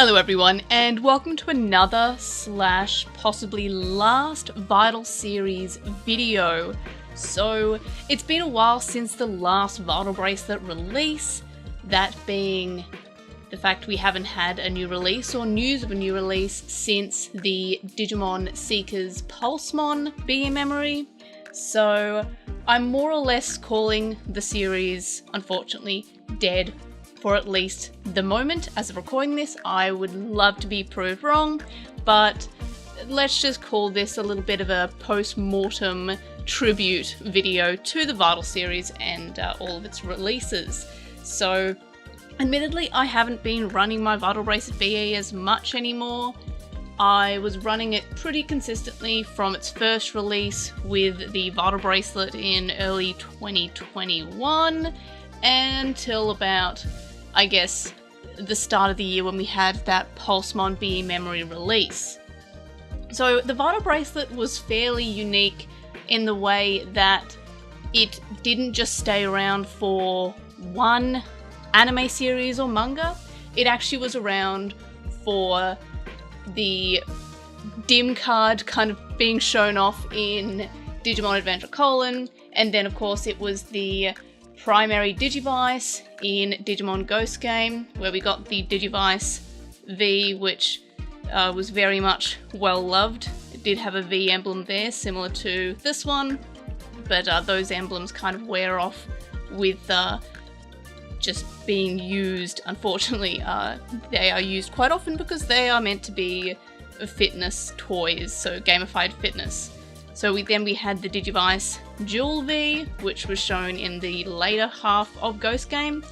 Hello everyone, and welcome to another / possibly last Vital Series video. So, it's been a while since the last Vital Bracelet release, that being the fact we haven't had a new release or news of a new release since the Digimon Seekers Pulsemon BE memory. So, I'm more or less calling the series, unfortunately, dead for at least the moment. As of recording this, I would love to be proved wrong, but let's just call this a little bit of a post-mortem tribute video to the Vital series and all of its releases. So, admittedly, I haven't been running my Vital Bracelet BE as much anymore. I was running it pretty consistently from its first release with the Vital Bracelet in early 2021 until about, I guess, the start of the year when we had that Pulsemon BE memory release. So the Vital Bracelet was fairly unique in the way that it didn't just stay around for one anime series or manga. It actually was around for the dim card kind of being shown off in Digimon Adventure : and then of course it was the primary Digivice in Digimon Ghost Game, where we got the Digivice V, which was very much well loved. It did have a V emblem there, similar to this one, but those emblems kind of wear off with just being used. Unfortunately, they are used quite often because they are meant to be fitness toys, so gamified fitness. So we had the Digivice Dual V, which was shown in the later half of Ghost Game,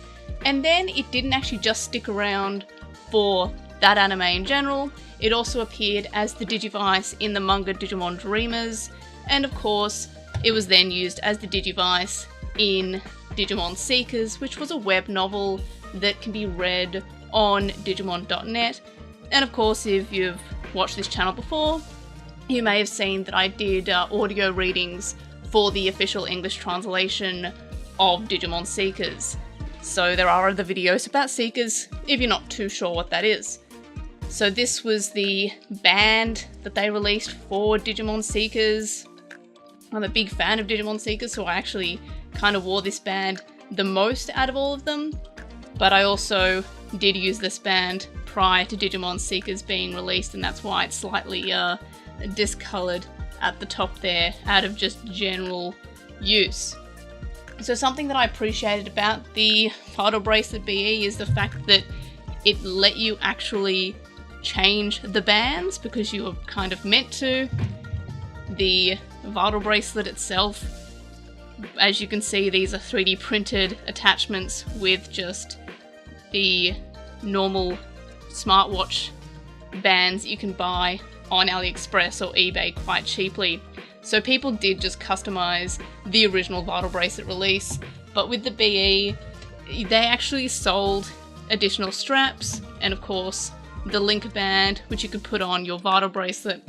and then it didn't actually just stick around for that anime in general. It also appeared as the Digivice in the manga Digimon Dreamers, and of course it was then used as the Digivice in Digimon Seekers, which was a web novel that can be read on Digimon.net. And of course, if you've watched this channel before, you may have seen that I did audio readings for the official English translation of Digimon Seekers. So there are other videos about Seekers if you're not too sure what that is. So this was the band that they released for Digimon Seekers. I'm a big fan of Digimon Seekers, so I actually kind of wore this band the most out of all of them. But I also did use this band prior to Digimon Seekers being released, and that's why it's slightly discolored at the top there, out of just general use. So something that I appreciated about the Vital Bracelet BE is the fact that it let you actually change the bands because you were kind of meant to. The Vital Bracelet itself, as you can see, these are 3D printed attachments with just the normal smartwatch bands that you can buy on AliExpress or eBay quite cheaply. So people did just customize the original Vital Bracelet release, but with the BE, they actually sold additional straps and of course the link band, which you could put on your Vital Bracelet.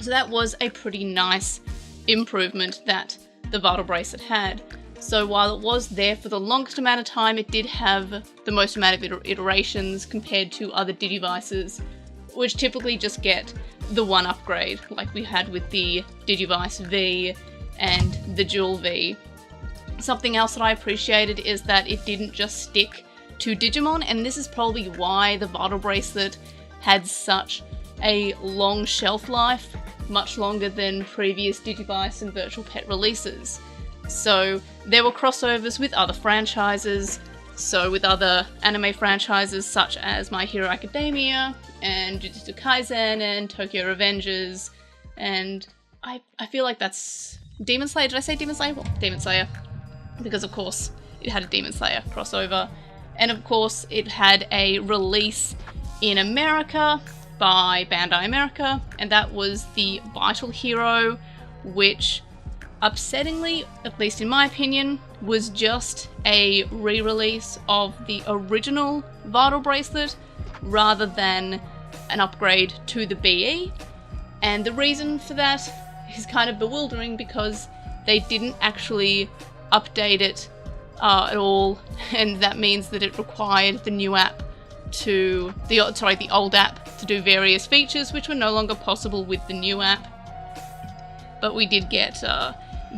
So that was a pretty nice improvement that the Vital Bracelet had. So while it was there for the longest amount of time, it did have the most amount of iterations compared to other Digivices, which typically just get the one upgrade, like we had with the Digivice V and the Dual V. Something else that I appreciated is that it didn't just stick to Digimon, and this is probably why the Vital Bracelet had such a long shelf life, much longer than previous Digivice and Virtual Pet releases. So there were crossovers with other franchises, so with other anime franchises such as My Hero Academia and Jujutsu Kaisen and Tokyo Revengers, and I feel like that's Demon Slayer. Did I say Demon Slayer? Well, Demon Slayer, because of course it had a Demon Slayer crossover, and of course it had a release in America by Bandai America, and that was the Vital Hero, which upsettingly, at least in my opinion, was just a re-release of the original Vital Bracelet rather than an upgrade to the BE. And the reason for that is kind of bewildering because they didn't actually update it at all, and that means that it required the new app the old app to do various features which were no longer possible with the new app. But we did get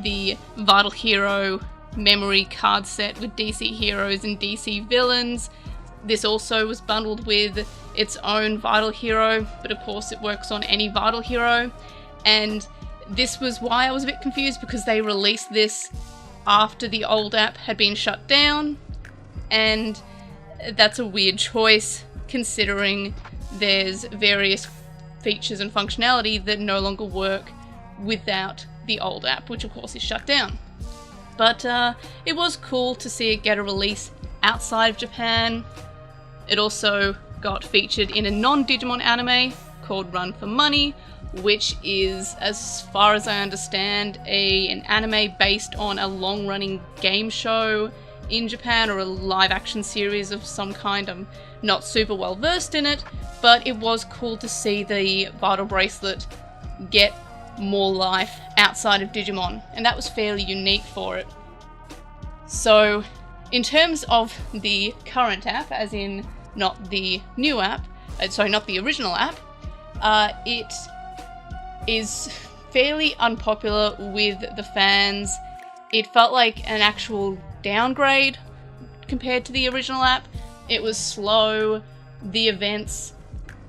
the Vital Hero memory card set with DC heroes and DC villains. This also was bundled with its own Vital Hero, but of course it works on any Vital Hero. And this was why I was a bit confused, because they released this after the old app had been shut down, and that's a weird choice considering there's various features and functionality that no longer work without the old app, which of course is shut down. But it was cool to see it get a release outside of Japan. It also got featured in a non-Digimon anime called Run for Money, which is, as far as I understand, an anime based on a long-running game show in Japan, or a live-action series of some kind. I'm not super well versed in it, but it was cool to see the Vital Bracelet get more life outside of Digimon, and that was fairly unique for it. So, in terms of the current app, as in not the new app, not the original app, it is fairly unpopular with the fans. It felt like an actual downgrade compared to the original app. It was slow, the events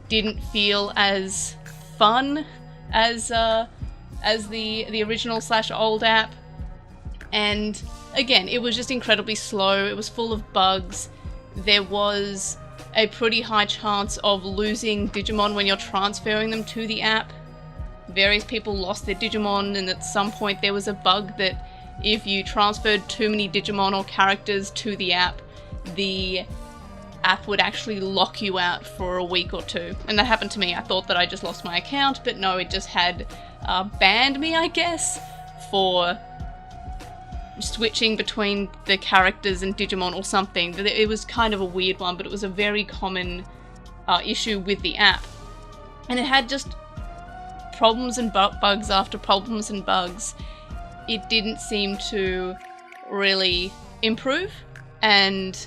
didn't feel as fun as the original / old app, and again, it was just incredibly slow. It was full of bugs. There was a pretty high chance of losing Digimon when you're transferring them to the app. Various people lost their Digimon, and at some point there was a bug that if you transferred too many Digimon or characters to the app would actually lock you out for a week or two. And that happened to me. I thought that I just lost my account, but no, it just had banned me, I guess, for switching between the characters and Digimon or something. It was kind of a weird one, but it was a very common issue with the app. And it had just problems and bugs after problems and bugs. It didn't seem to really improve, and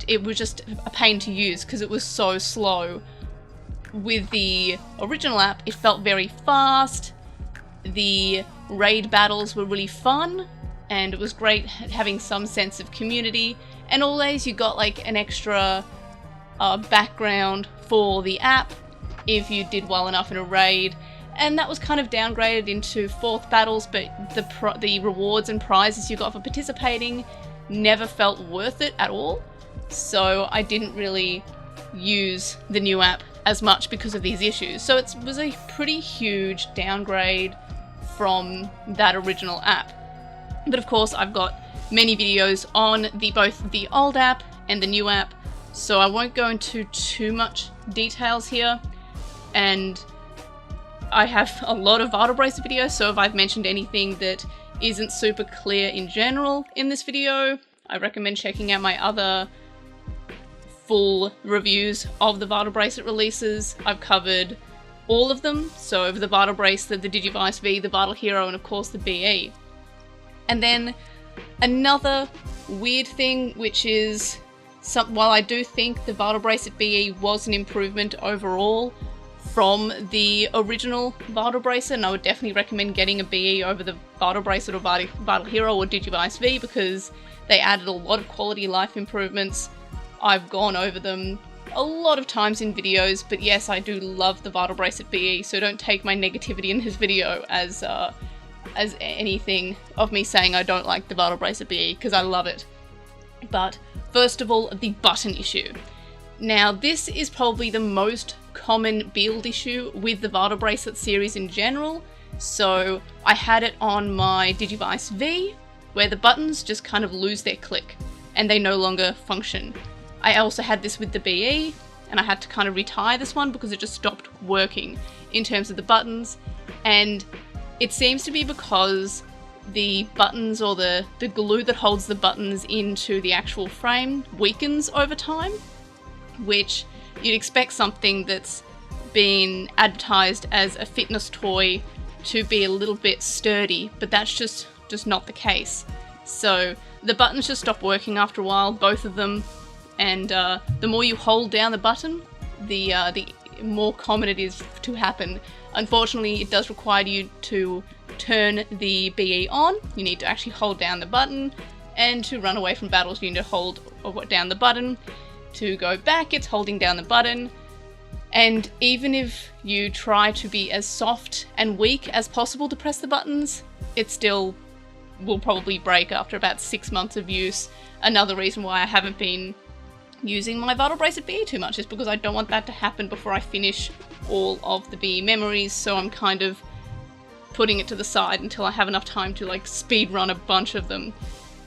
it was just a pain to use because it was so slow. With the original app, it felt very fast. The raid battles were really fun, and it was great having some sense of community. And always you got like an extra background for the app if you did well enough in a raid. And that was kind of downgraded into fourth battles, but the rewards and prizes you got for participating never felt worth it at all. So I didn't really use the new app as much because of these issues. So it was a pretty huge downgrade from that original app. But of course, I've got many videos on both the old app and the new app, so I won't go into too much details here. And I have a lot of Vital Bracelet videos, so if I've mentioned anything that isn't super clear in general in this video, I recommend checking out my other full reviews of the Vital Bracelet releases. I've covered all of them, so the Vital Bracelet, the Digivice V, the Vital Hero, and of course the BE. And then another weird thing, which is, while I do think the Vital Bracelet BE was an improvement overall from the original Vital Bracelet, and I would definitely recommend getting a BE over the Vital Bracelet or Vital Hero or Digivice V because they added a lot of quality of life improvements. I've gone over them a lot of times in videos, but yes, I do love the Vital Bracelet BE, so don't take my negativity in this video as anything of me saying I don't like the Vital Bracelet BE, because I love it. But first of all, the button issue. Now, this is probably the most common build issue with the Vital Bracelet series in general. So I had it on my Digivice V, where the buttons just kind of lose their click and they no longer function. I also had this with the BE, and I had to kind of retire this one because it just stopped working in terms of the buttons. And it seems to be because the buttons, or the glue that holds the buttons into the actual frame, weakens over time, which you'd expect something that's been advertised as a fitness toy to be a little bit sturdy, but that's just not the case. So the buttons just stop working after a while, both of them, and the more you hold down the button, the more common it is to happen. Unfortunately, it does require you to turn the BE on. You need to actually hold down the button, and to run away from battles you need to hold down the button. To go back, it's holding down the button. And even if you try to be as soft and weak as possible to press the buttons, it still will probably break after about 6 months of use. Another reason why I haven't been using my Vital Bracelet BE too much is because I don't want that to happen before I finish all of the BE memories, so I'm kind of putting it to the side until I have enough time to like speed run a bunch of them.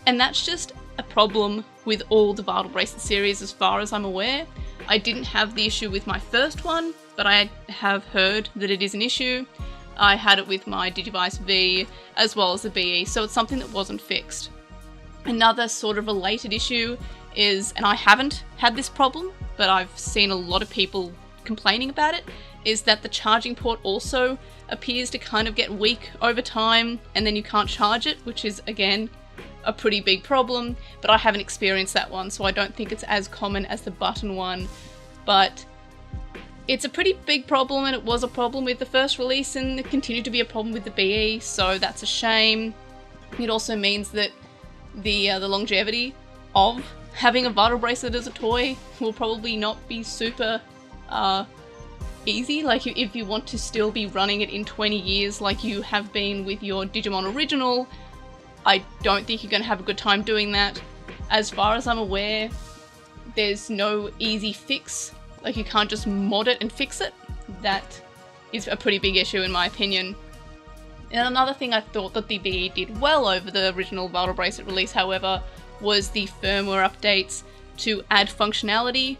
And that's just a problem with all the Vital Bracelet series as far as I'm aware. I didn't have the issue with my first one, but I have heard that it is an issue. I had it with my Digivice V as well as the BE, so it's something that wasn't fixed. Another sort of related issue is, and I haven't had this problem, but I've seen a lot of people complaining about it, is that the charging port also appears to kind of get weak over time, and then you can't charge it, which is, again, a pretty big problem, but I haven't experienced that one, so I don't think it's as common as the button one. But it's a pretty big problem, and it was a problem with the first release, and it continued to be a problem with the BE, so that's a shame. It also means that the longevity of having a Vital Bracelet as a toy will probably not be super easy. Like, if you want to still be running it in 20 years like you have been with your Digimon original, I don't think you're going to have a good time doing that. As far as I'm aware, there's no easy fix. Like, you can't just mod it and fix it. That is a pretty big issue in my opinion. And another thing I thought that the BE did well over the original Vital Bracelet release, however, was the firmware updates to add functionality.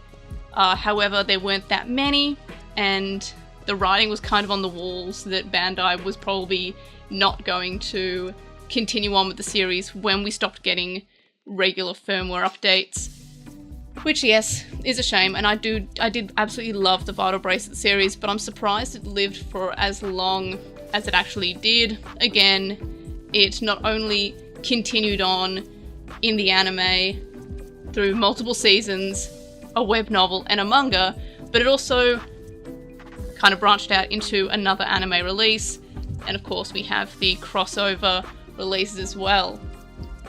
However, there weren't that many, and the writing was kind of on the walls that Bandai was probably not going to continue on with the series when we stopped getting regular firmware updates. Which, yes, is a shame, and I did absolutely love the Vital Bracelet series, but I'm surprised it lived for as long as it actually did. Again, it not only continued on in the anime through multiple seasons, a web novel, and a manga, but it also kind of branched out into another anime release, and of course we have the crossover releases as well.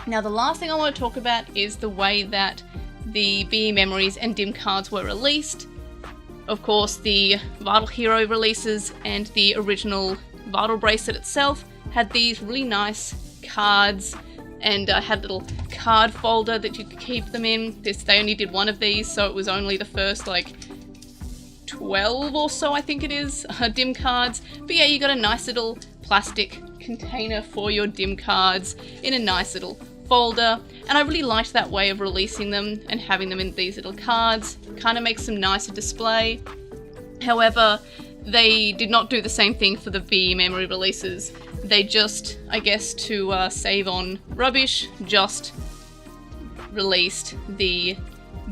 Now, the last thing I want to talk about is the way that the BE memories and DIM cards were released. Of course, the Vital Hero releases and the original Vital Bracelet itself had these really nice cards, and had a little card folder that you could keep them in. They only did one of these, so it was only the first like 12 or so, I think it is, DIM cards. But yeah, you got a nice little plastic container for your DIM cards in a nice little folder, and I really liked that way of releasing them and having them in these little cards. Kind of makes them nice to display. However, they did not do the same thing for the BE memory releases. They just, I guess to save on rubbish, just released the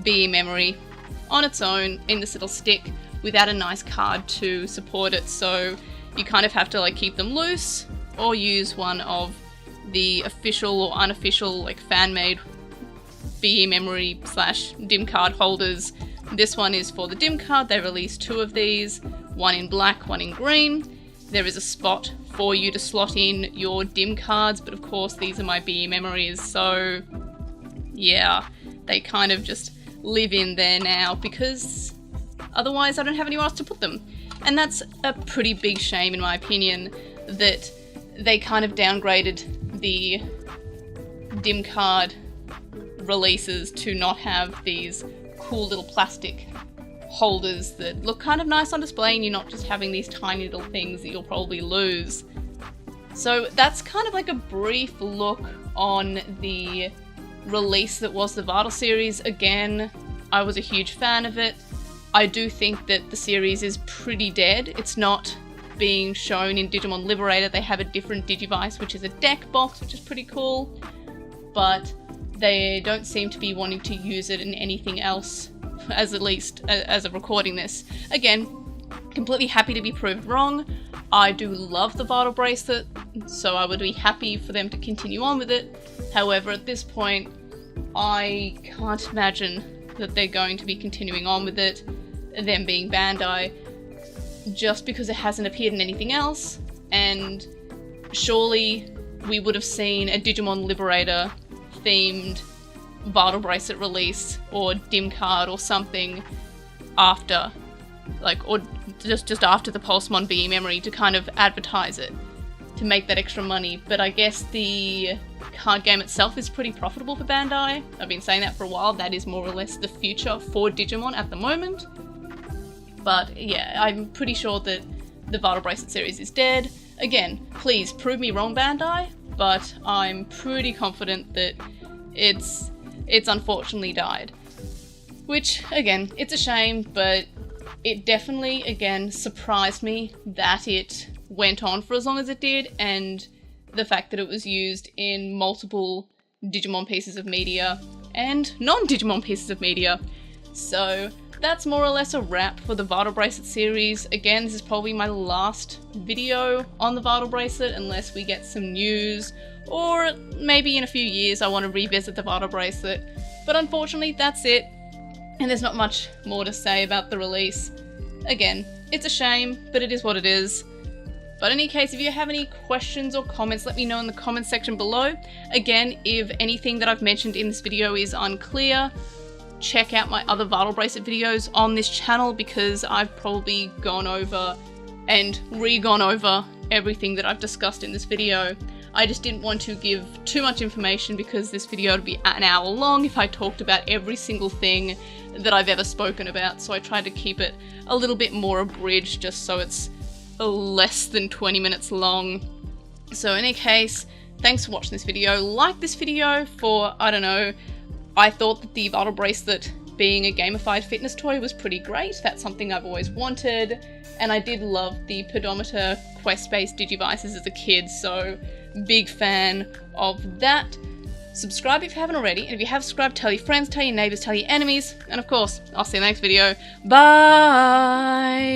BE memory on its own in this little stick without a nice card to support it, so you kind of have to like keep them loose or use one of the official or unofficial like fan-made BE memory / DIM card holders. This one is for the DIM card. They released 2 of these, one in black, one in green. There is a spot for you to slot in your DIM cards, but of course these are my BE memories, so yeah, they kind of just live in there now because otherwise I don't have anywhere else to put them. And that's a pretty big shame in my opinion, that they kind of downgraded the DIM card releases to not have these cool little plastic holders that look kind of nice on display, and you're not just having these tiny little things that you'll probably lose. So that's kind of like a brief look on the release that was the Vital series. Again, I was a huge fan of it. I do think that the series is pretty dead. It's not being shown in Digimon Liberator. They have a different Digivice, which is a deck box, which is pretty cool, but they don't seem to be wanting to use it in anything else, as at least as of recording this. Again, completely happy to be proved wrong. I do love the Vital Bracelet, so I would be happy for them to continue on with it. However, at this point, I can't imagine that they're going to be continuing on with it, them being Bandai, just because it hasn't appeared in anything else, and surely we would have seen a Digimon Liberator themed Vital Bracelet release or dim card or something after, like, or just after the Pulsemon BE memory to kind of advertise it, to make that extra money. But I guess the card game itself is pretty profitable for Bandai. I've been saying that for a while. That is more or less the future for Digimon at the moment. But yeah, I'm pretty sure that the Vital Bracelet series is dead. Again, please prove me wrong, Bandai, but I'm pretty confident that it's unfortunately died. Which, again, it's a shame, but it definitely, again, surprised me that it went on for as long as it did, and the fact that it was used in multiple Digimon pieces of media and non-Digimon pieces of media. So that's more or less a wrap for the Vital Bracelet series. Again, this is probably my last video on the Vital Bracelet unless we get some news, or maybe in a few years I want to revisit the Vital Bracelet. But unfortunately, that's it, and there's not much more to say about the release. Again, it's a shame, but it is what it is. But in any case, if you have any questions or comments, let me know in the comments section below. Again, if anything that I've mentioned in this video is unclear, check out my other Vital Bracelet videos on this channel, because I've probably gone over and re-gone over everything that I've discussed in this video. I just didn't want to give too much information because this video would be an hour long if I talked about every single thing that I've ever spoken about, so I tried to keep it a little bit more abridged just so it's less than 20 minutes long. So in any case, thanks for watching this video. Like this video for, I don't know, I thought that the Vital Bracelet being a gamified fitness toy was pretty great. That's something I've always wanted, and I did love the pedometer quest-based Digivices as a kid, so big fan of that. Subscribe if you haven't already, and if you have subscribed, tell your friends, tell your neighbours, tell your enemies, and of course, I'll see you in the next video. Bye!